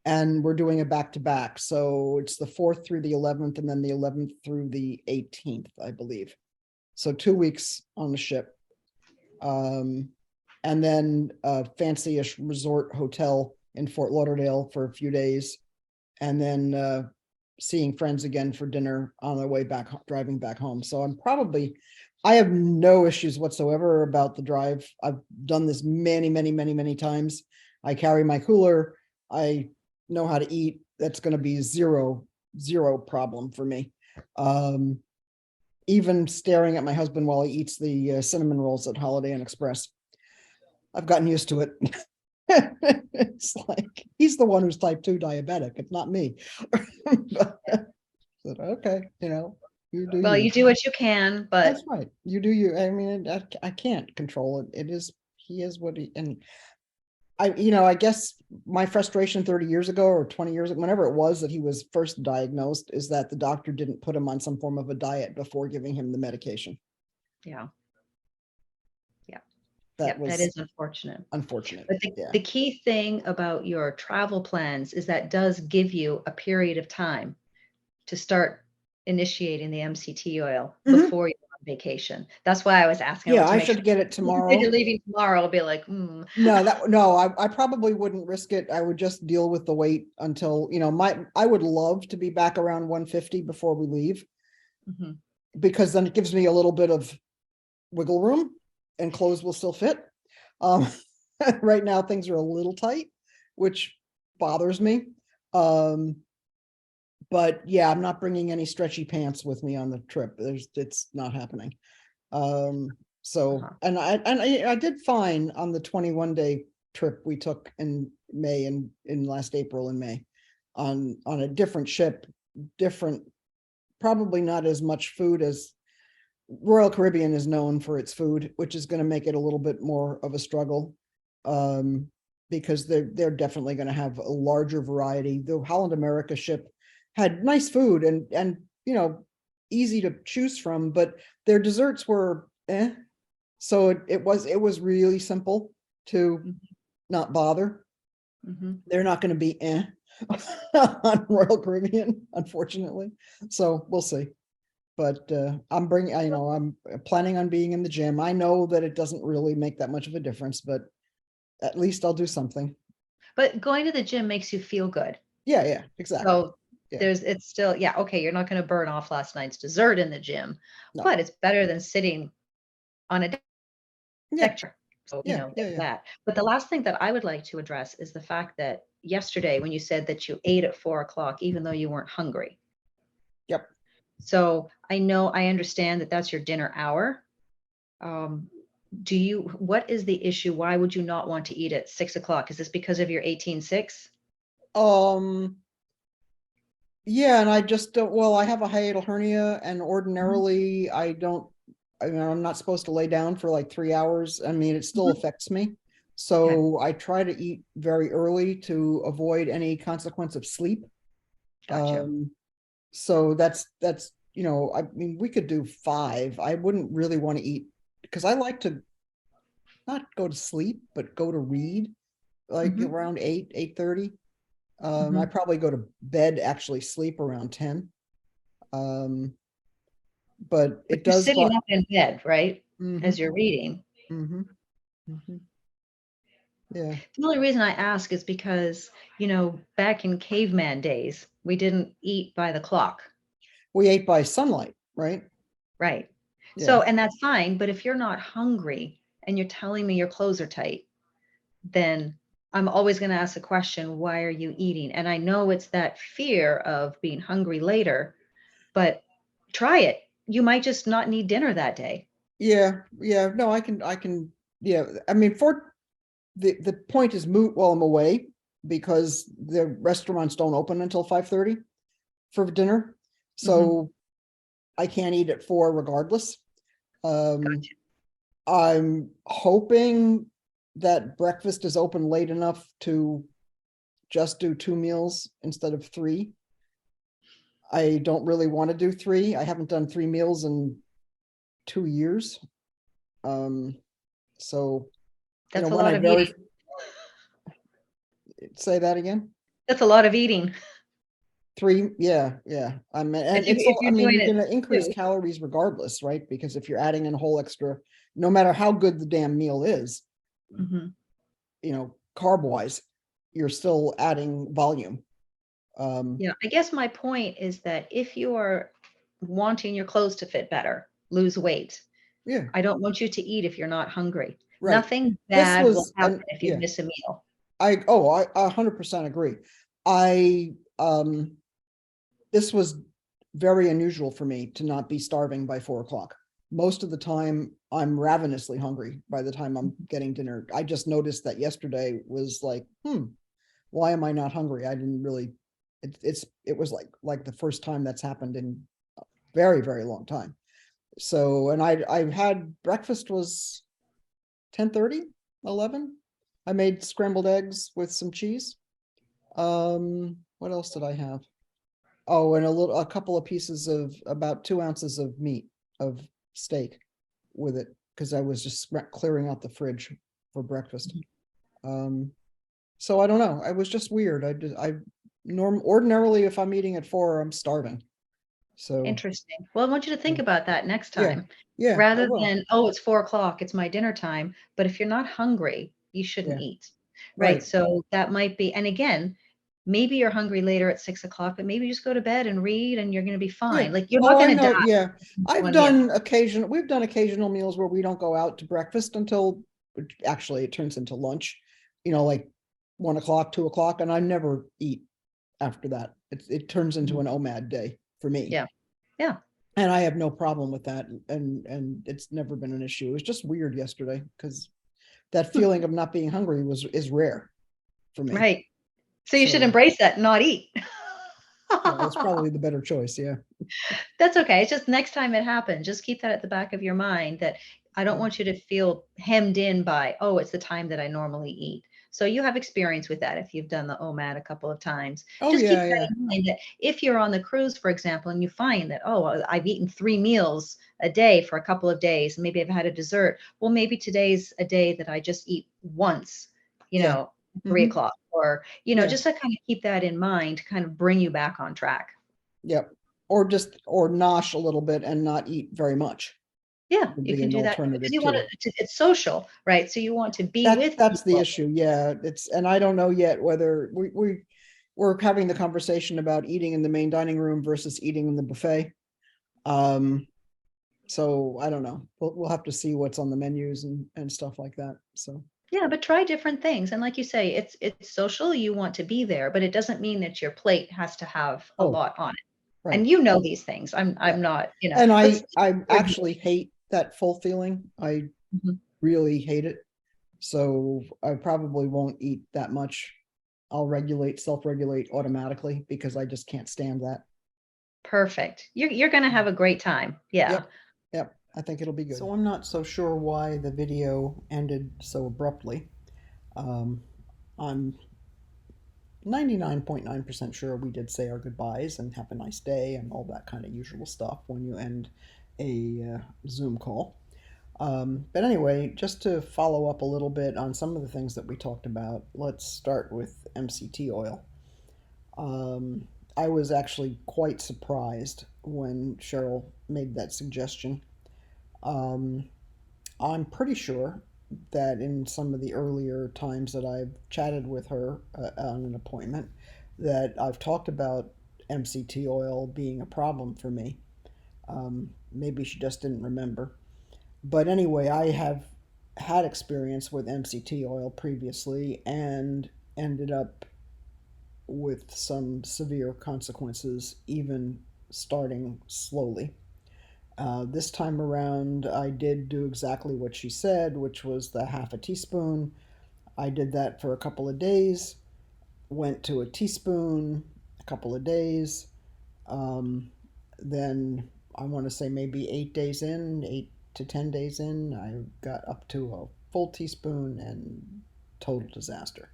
Speaker 1: and we're doing a back-to-back. So it's the 4th through the 11th, and then the 11th through the 18th, I believe. So 2 weeks on the ship. And then a fancy-ish resort hotel in Fort Lauderdale for a few days, and then seeing friends again for dinner on their way back, driving back home. So I have no issues whatsoever about the drive. I've done this many, many, many, many times. I carry my cooler. I know how to eat. That's going to be zero problem for me. Even staring at my husband while he eats the cinnamon rolls at Holiday Inn Express. I've gotten used to it. It's like he's the one who's type 2 diabetic. It's not me. But, okay, you do
Speaker 2: Well,
Speaker 1: you.
Speaker 2: you do what you can, but
Speaker 1: That's right. You do you. I mean, I can't control it. He is what he, and I guess my frustration 30 years ago or 20 years ago, whenever it was that he was first diagnosed, is that the doctor didn't put him on some form of a diet before giving him the medication.
Speaker 2: yeah.
Speaker 1: That
Speaker 2: Yep, that
Speaker 1: was
Speaker 2: is unfortunate.
Speaker 1: unfortunate.
Speaker 2: But
Speaker 1: Yeah.
Speaker 2: the key thing about your travel plans is that does give you a period of time to start initiating the MCT oil before you're on vacation. That's why I was asking. I
Speaker 1: Yeah,
Speaker 2: want to
Speaker 1: I
Speaker 2: make sure.
Speaker 1: should get it
Speaker 2: You said
Speaker 1: tomorrow.
Speaker 2: you're leaving tomorrow. I'll be like,
Speaker 1: No, I probably wouldn't risk it. I would just deal with the wait until, I would love to be back around 150 before we leave,
Speaker 2: Mhm.
Speaker 1: because then it gives me a little bit of wiggle room and clothes will still fit. Um, right now things are a little tight, which bothers me. But yeah, I'm not bringing any stretchy pants with me on the trip. It's not happening. So,
Speaker 2: Uh-huh.
Speaker 1: and I did fine on the 21-day trip we took in May and in last April and May on a different ship, different, probably not as much food as Royal Caribbean is known for its food, which is going to make it a little bit more of a struggle. Because they're definitely going to have a larger variety. The Holland America ship had nice food and easy to choose from, but their desserts were so it was really simple to
Speaker 2: Mhm.
Speaker 1: not bother.
Speaker 2: Mhm.
Speaker 1: They're not going to be on Royal Caribbean, unfortunately. So we'll see. But I'm planning on being in the gym. I know that it doesn't really make that much of a difference, but at least I'll do something.
Speaker 2: But going to the gym makes you feel good.
Speaker 1: Yeah, exactly.
Speaker 2: So
Speaker 1: Yeah,
Speaker 2: it's still, yeah, okay, you're not going to burn off last night's dessert in the gym,
Speaker 1: no,
Speaker 2: but it's better than sitting on a
Speaker 1: yeah,
Speaker 2: deck chair. So,
Speaker 1: yeah,
Speaker 2: there's
Speaker 1: yeah.
Speaker 2: that. But the last thing that I would like to address is the fact that yesterday, when you said that you ate at 4 o'clock, even though you weren't hungry.
Speaker 1: Yep.
Speaker 2: So I understand that that's your dinner hour. Um, what is the issue? Why would you not want to eat at 6 o'clock? Is this because of your 18-6?
Speaker 1: Um, yeah, and I just don't, well, I have a hiatal hernia and
Speaker 2: Mhm.
Speaker 1: ordinarily I'm not supposed to lay down for like 3 hours. I mean, it still
Speaker 2: Mhm.
Speaker 1: affects me.
Speaker 2: Okay,
Speaker 1: So I try to eat very early to avoid any consequence of sleep.
Speaker 2: gotcha.
Speaker 1: Um, so that's, I mean, we could do 5. I wouldn't really want to eat because I like to not go to sleep, but go to read like
Speaker 2: Mhm.
Speaker 1: around 8:30. I
Speaker 2: Mhm.
Speaker 1: probably go to bed, actually sleep around 10. Um, but
Speaker 2: But
Speaker 1: it
Speaker 2: you're
Speaker 1: does
Speaker 2: sitting
Speaker 1: but
Speaker 2: up in bed, right?
Speaker 1: mm-hmm,
Speaker 2: As you're reading.
Speaker 1: mm-hmm, mm-hmm, yeah.
Speaker 2: The only reason I ask is because, back in caveman days, we didn't eat by the clock,
Speaker 1: We ate by sunlight, right?
Speaker 2: right?
Speaker 1: Yeah.
Speaker 2: So, and that's fine, but if you're not hungry and you're telling me your clothes are tight, then I'm always going to ask the question, why are you eating? And I know it's that fear of being hungry later, but try it. You might just not need dinner that day.
Speaker 1: Yeah, yeah. No, I can yeah. I mean, for the point is moot while I'm away because the restaurants don't open until 5:30 for dinner.
Speaker 2: Hmm.
Speaker 1: So I can't eat at 4 regardless. Um,
Speaker 2: Gotcha.
Speaker 1: I'm hoping that breakfast is open late enough to just do 2 meals instead of 3. I don't really want to do 3. I haven't done 3 meals in 2 years. Um, so,
Speaker 2: That's a
Speaker 1: when
Speaker 2: lot
Speaker 1: I
Speaker 2: of
Speaker 1: very
Speaker 2: eating.
Speaker 1: say that again.
Speaker 2: That's a lot of eating.
Speaker 1: 3, yeah, yeah. I mean,
Speaker 2: If
Speaker 1: and
Speaker 2: you
Speaker 1: it's
Speaker 2: if
Speaker 1: all, I
Speaker 2: you're
Speaker 1: mean,
Speaker 2: doing
Speaker 1: you're
Speaker 2: it
Speaker 1: going to increase
Speaker 2: too.
Speaker 1: calories regardless, right? Because if you're adding in a whole extra, no matter how good the damn meal is,
Speaker 2: Hmm.
Speaker 1: carb wise, you're still adding volume. Um,
Speaker 2: Yeah, I guess my point is that if you are wanting your clothes to fit better, lose weight,
Speaker 1: yeah,
Speaker 2: I don't want you to eat if you're not hungry.
Speaker 1: right.
Speaker 2: Nothing
Speaker 1: This
Speaker 2: bad will
Speaker 1: was
Speaker 2: happen
Speaker 1: an
Speaker 2: if you
Speaker 1: yeah.
Speaker 2: miss a meal.
Speaker 1: I 100% agree. I This was very unusual for me to not be starving by 4 o'clock. Most of the time, I'm ravenously hungry by the time I'm getting dinner. I just noticed that yesterday was like, why am I not hungry? I didn't really. It was like the first time that's happened in a very very long time. So, and I had breakfast was 10:30, 11. I made scrambled eggs with some cheese. What else did I have? Oh, and a couple of pieces of about 2 ounces of meat of steak with it because I was just clearing out the fridge for breakfast. Um, so I don't know. I was just weird. I ordinarily if I'm eating at 4, I'm starving. So
Speaker 2: Interesting. Well, I want you to think about that next
Speaker 1: yeah,
Speaker 2: time
Speaker 1: yeah, I
Speaker 2: rather
Speaker 1: will.
Speaker 2: than, oh, it's 4 o'clock, it's my dinner time. But if you're not hungry, you shouldn't
Speaker 1: Yeah,
Speaker 2: eat. Right.
Speaker 1: right.
Speaker 2: So that might be, and again, maybe you're hungry later at 6 o'clock, but maybe you just go to bed and read and you're going to be
Speaker 1: Yeah.
Speaker 2: fine. Like you're not
Speaker 1: Oh, I
Speaker 2: going to
Speaker 1: know.
Speaker 2: die
Speaker 1: Yeah.
Speaker 2: from one meal.
Speaker 1: We've done occasional meals where we don't go out to breakfast until actually it turns into lunch, like 1 o'clock, 2 o'clock, and I never eat after that. It turns into
Speaker 2: Mhm.
Speaker 1: an OMAD day for me.
Speaker 2: Yeah. Yeah.
Speaker 1: And I have no problem with that. And it's never been an issue. It was just weird yesterday because that feeling of not being hungry is rare for me.
Speaker 2: Right. So you should
Speaker 1: So
Speaker 2: embrace that and not eat.
Speaker 1: yeah, that's probably the better choice. Yeah.
Speaker 2: That's okay. It's just next time it happens, just keep that at the back of your mind that I don't
Speaker 1: Yeah.
Speaker 2: want you to feel hemmed in by, oh, it's the time that I normally eat. So you have experience with that if you've done the OMAD a couple of times.
Speaker 1: Oh
Speaker 2: Just keep
Speaker 1: yeah,
Speaker 2: that
Speaker 1: yeah.
Speaker 2: in mind that if you're on the cruise, for example, and you find that, oh, I've eaten 3 meals a day for a couple of days, and maybe I've had a dessert. Well, maybe today's a day that I just eat once,
Speaker 1: Yeah.
Speaker 2: 3
Speaker 1: Mm-hmm.
Speaker 2: o'clock, or,
Speaker 1: Yeah.
Speaker 2: just to kind of keep that in mind, to kind of bring you back on track.
Speaker 1: Yep. Or nosh a little bit and not eat very much
Speaker 2: Yeah,
Speaker 1: would
Speaker 2: you
Speaker 1: be
Speaker 2: can
Speaker 1: an
Speaker 2: do that because
Speaker 1: alternative
Speaker 2: you want
Speaker 1: too.
Speaker 2: it's social, right? So you want to be
Speaker 1: That
Speaker 2: with
Speaker 1: that's the
Speaker 2: people.
Speaker 1: issue. Yeah. And I don't know yet whether we're having the conversation about eating in the main dining room versus eating in the buffet. Um, so I don't know. We'll have to see what's on the menus and stuff like that. So
Speaker 2: Yeah, but try different things. And like you say, it's social, you want to be there, but it doesn't mean that your plate has to have a
Speaker 1: oh,
Speaker 2: lot on it.
Speaker 1: right.
Speaker 2: And you know these things. I'm
Speaker 1: Yeah.
Speaker 2: I'm not,
Speaker 1: And
Speaker 2: but
Speaker 1: I
Speaker 2: review.
Speaker 1: actually hate that full feeling. I
Speaker 2: Mhm.
Speaker 1: really hate it. So I probably won't eat that much. I'll self-regulate automatically because I just can't stand that.
Speaker 2: Perfect. You're going to have a great time. Yeah.
Speaker 1: Yep. Yep. I think it'll be good. So I'm not so sure why the video ended so abruptly. Um, I'm 99.9% sure we did say our goodbyes and have a nice day and all that kind of usual stuff when you end a Zoom call. But anyway, just to follow up a little bit on some of the things that we talked about, let's start with MCT oil. Um, I was actually quite surprised when Cheryl made that suggestion. Um, I'm pretty sure that in some of the earlier times that I've chatted with her on an appointment, that I've talked about MCT oil being a problem for me. Maybe she just didn't remember. But anyway, I have had experience with MCT oil previously and ended up with some severe consequences, even starting slowly. This time around, I did do exactly what she said, which was the half a teaspoon. I did that for a couple of days, went to a teaspoon, a couple of days. Um, then I want to say maybe 8 days in, 8 to 10 days in, I got up to a full teaspoon and total disaster.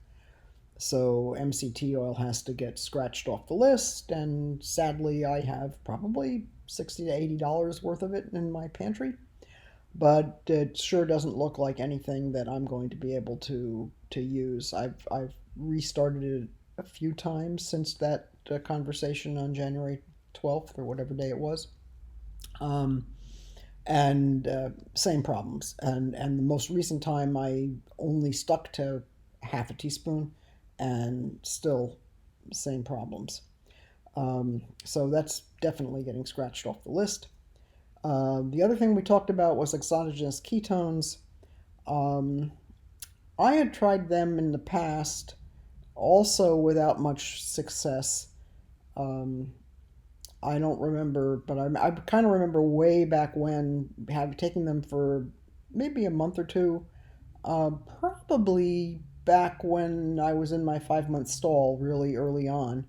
Speaker 1: So MCT oil has to get scratched off the list, and sadly, I have probably $60 to $80 worth of it in my pantry. But it sure doesn't look like anything that I'm going to be able to use. I've restarted it a few times since that conversation on January 12th or whatever day it was. Um, and Same problems. And the most recent time, I only stuck to half a teaspoon, and still same problems. So that's definitely getting scratched off the list. The other thing we talked about was exogenous ketones. Um, I had tried them in the past, also without much success. Um, I don't remember, but I kind of remember way back when have taking them for maybe a month or two. Probably back when I was in my 5 month stall, really early on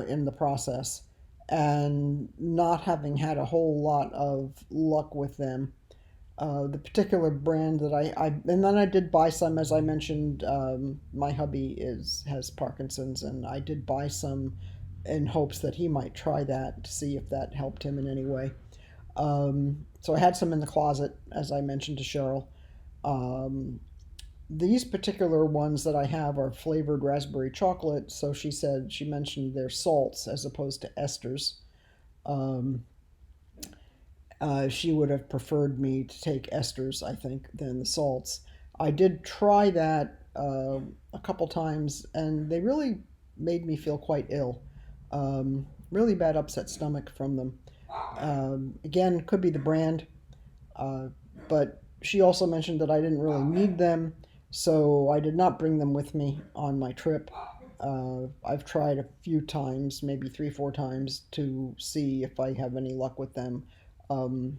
Speaker 1: in the process, and not having had a whole lot of luck with them. The particular brand that and then I did buy some, as I mentioned. My hubby is has Parkinson's, and I did buy some in hopes that he might try that to see if that helped him in any way. So I had some in the closet, as I mentioned to Cheryl. Um, these particular ones that I have are flavored raspberry chocolate, so she mentioned they're salts as opposed to esters. Um, she would have preferred me to take esters, I think, than the salts. I did try that a couple times, and they really made me feel quite ill. Really bad upset stomach from them. Again, could be the brand, uh, but she also mentioned that I didn't really need them, so I did not bring them with me on my trip. I've tried a few times, maybe 3, 4 times, to see if I have any luck with them. Um,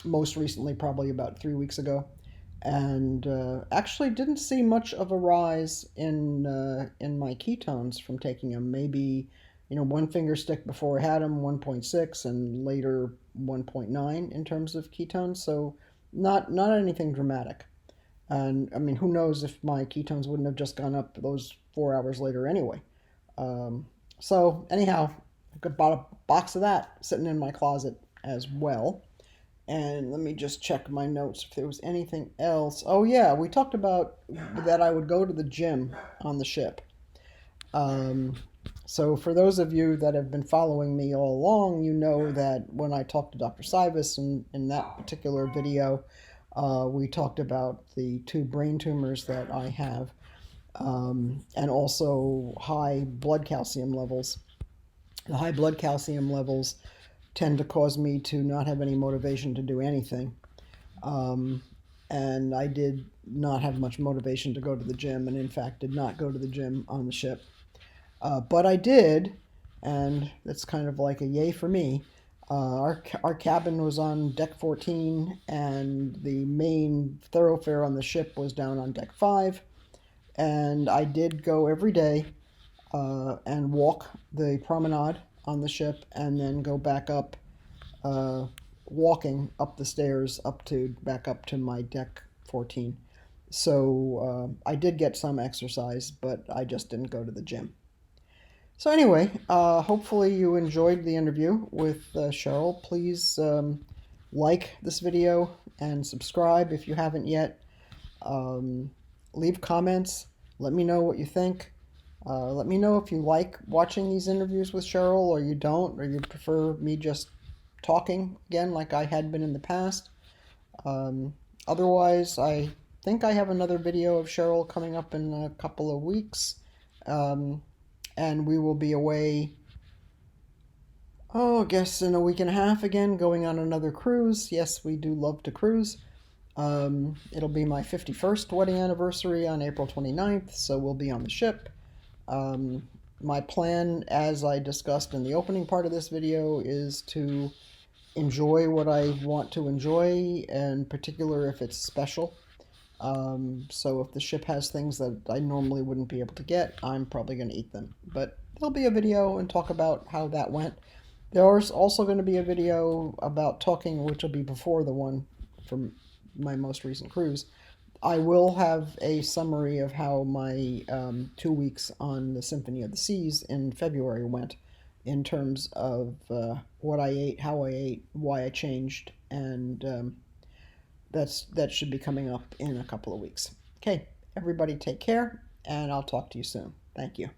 Speaker 1: Most recently, probably about 3 weeks ago, and actually didn't see much of a rise in my ketones from taking them. Maybe one finger stick before I had them 1.6, and later 1.9 in terms of ketones. So not anything dramatic. And I mean, who knows if my ketones wouldn't have just gone up those 4 hours later anyway. So anyhow, I bought a box of that sitting in my closet as well. And let me just check my notes if there was anything else. Oh, yeah, we talked about that I would go to the gym on the ship. Um, so, for those of you that have been following me all along, you know that when I talked to Dr. Cywes in that particular video, we talked about the two brain tumors that I have, and also high blood calcium levels. The high blood calcium levels tend to cause me to not have any motivation to do anything. Um, and I did not have much motivation to go to the gym, and in fact, did not go to the gym on the ship. But I did, and that's kind of like a yay for me. Our cabin was on deck 14, and the main thoroughfare on the ship was down on deck 5. And I did go every day and walk the promenade on the ship, and then go back up, uh, walking up the stairs up to back up to my deck 14. So I did get some exercise, but I just didn't go to the gym. So anyway, hopefully you enjoyed the interview with Cheryl. Please like this video and subscribe if you haven't yet. Um, Leave comments. Let me know what you think. Let me know if you like watching these interviews with Sheryl or you don't, or you prefer me just talking again like I had been in the past. Um, Otherwise, I think I have another video of Sheryl coming up in a couple of weeks. Um, and we will be away, I guess in a week and a half again, going on another cruise. Yes, we do love to cruise. It'll be my 51st wedding anniversary on April 29th, so we'll be on the ship. Um, my plan, as I discussed in the opening part of this video, is to enjoy what I want to enjoy, in particular if it's special. So if the ship has things that I normally wouldn't be able to get, I'm probably going to eat them. But there'll be a video and talk about how that went. There's also going to be a video about talking, which will be before the one from my most recent cruise. I will have a summary of how my 2 weeks on the Symphony of the Seas in February went in terms of what I ate, how I ate, why I changed, and that should be coming up in a couple of weeks. Okay, everybody take care, and I'll talk to you soon. Thank you.